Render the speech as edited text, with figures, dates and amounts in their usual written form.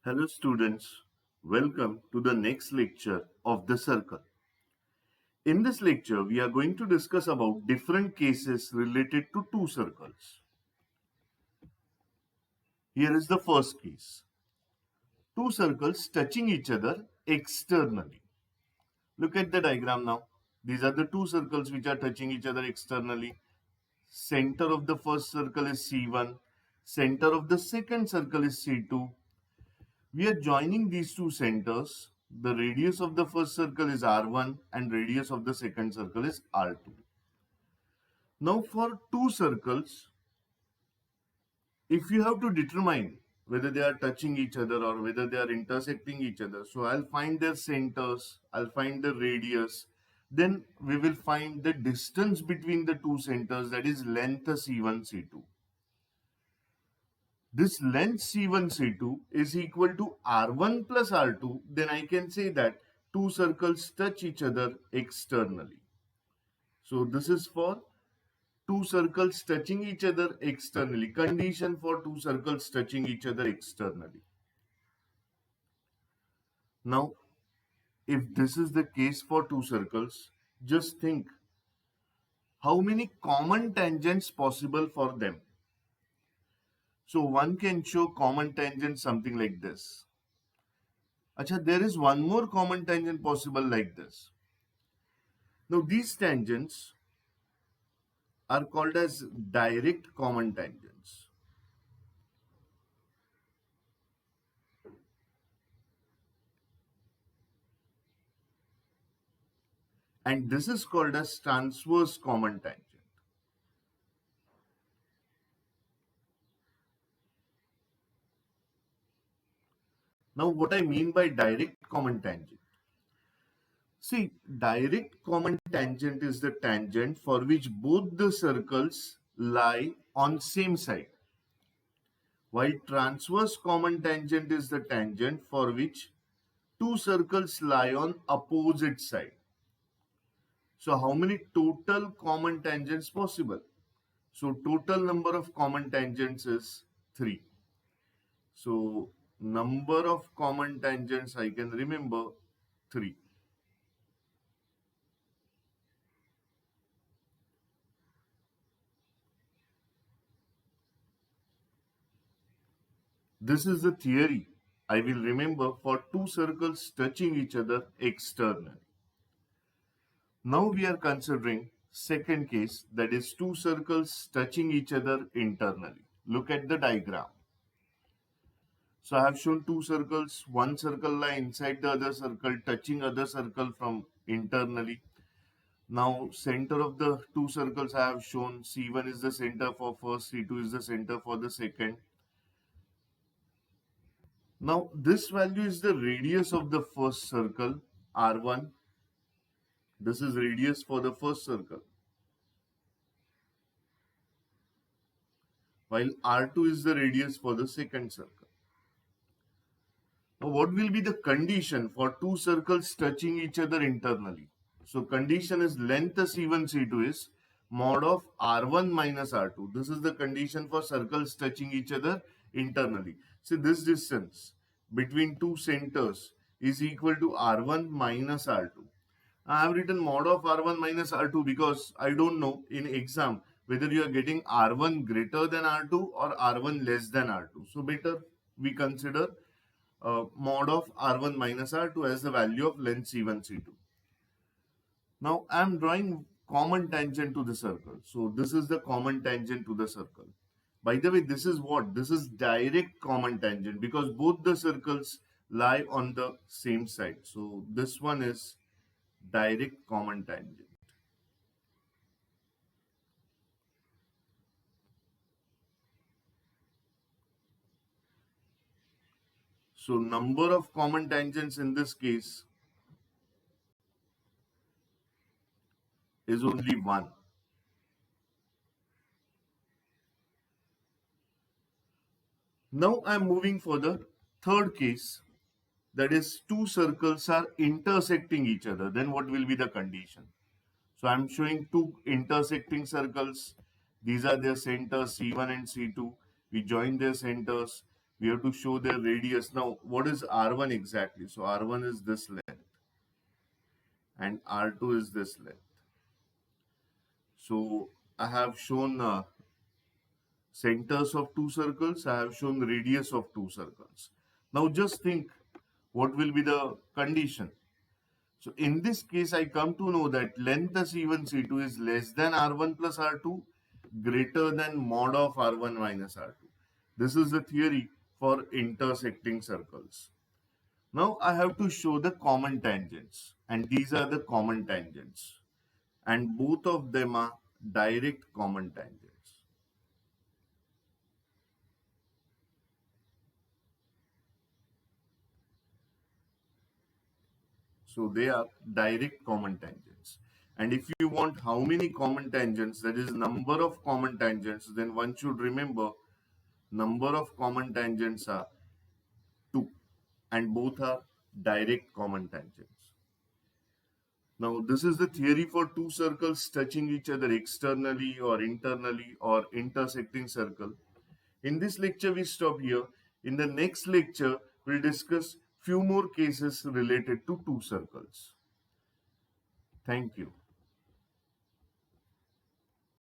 Hello students, welcome to the next lecture of the circle. In this lecture, we are going to discuss about different cases related to two circles. Here is the first case. Two circles touching each other externally. Look at the diagram now. These are the two circles which are touching each other externally. Center of the first circle is C1. Center of the second circle is C2. We are joining these two centers. The radius of the first circle is R1 and radius of the second circle is R2. Now for two circles, if you have to determine whether they are touching each other or whether they are intersecting each other, so I'll find their centers, I'll find the radius, then we will find the distance between the two centers, that is length C1, C2. This length C1, C2 is equal to R1 plus R2, then I can say that two circles touch each other externally. So this is for two circles touching each other externally. Condition for two circles touching each other externally. Now, if this is the case for two circles, just think how many common tangents possible for them. So one can show common tangent something like this. Acha, there is one more common tangent possible like this. Now these tangents are called as direct common tangents. And this is called as transverse common tangent. Now what I mean by direct common tangent. See, direct common tangent is the tangent for which both the circles lie on same side. While transverse common tangent is the tangent for which two circles lie on opposite side. So how many total common tangents possible? So total number of common tangents is 3. So number of common tangents I can remember 3. This is the theory I will remember for two circles touching each other externally. Now we are considering second case, that is two circles touching each other internally. Look at the diagram. So I have shown two circles, one circle lie inside the other circle, touching other circle from internally. Now center of the two circles I have shown, C1 is the center for first, C2 is the center for the second. Now this value is the radius of the first circle, R1. This is radius for the first circle. While R2 is the radius for the second circle. Now what will be the condition for two circles touching each other internally? So condition is length C1, C2 is mod of R1 minus R2. This is the condition for circles touching each other internally. See, this distance between two centers is equal to R1 minus R2. I have written mod of R1 minus R2 because I don't know in exam whether you are getting R1 greater than R2 or R1 less than R2. So better we consider mod of R1 minus R2 as the value of length C1, C2. Now I am drawing common tangent to the circle. So this is the common tangent to the circle. By the way, this is what? This is direct common tangent because both the circles lie on the same side. So this one is direct common tangent. So number of common tangents in this case is only 1. Now I am moving for the third case, that is two circles are intersecting each other. Then what will be the condition? So I am showing two intersecting circles. These are their centers C1 and C2. We join their centers. We have to show their radius. Now, what is R1 exactly? So R1 is this length and R2 is this length. So I have shown centers of two circles. I have shown radius of two circles. Now just think, what will be the condition? So in this case, I come to know that length C1 C2 is less than R1 plus R2, greater than mod of R1 minus R2. This is the theory for intersecting circles. Now I have to show the common tangents, and these are the common tangents, and both of them are direct common tangents. So they are direct common tangents. And if you want how many common tangents, that is number of common tangents, then one should remember number of common tangents are 2, and both are direct common tangents. Now this is the theory for two circles touching each other externally or internally or intersecting circle. In this lecture we stop here. In the next lecture we'll discuss few more cases related to two circles. Thank you.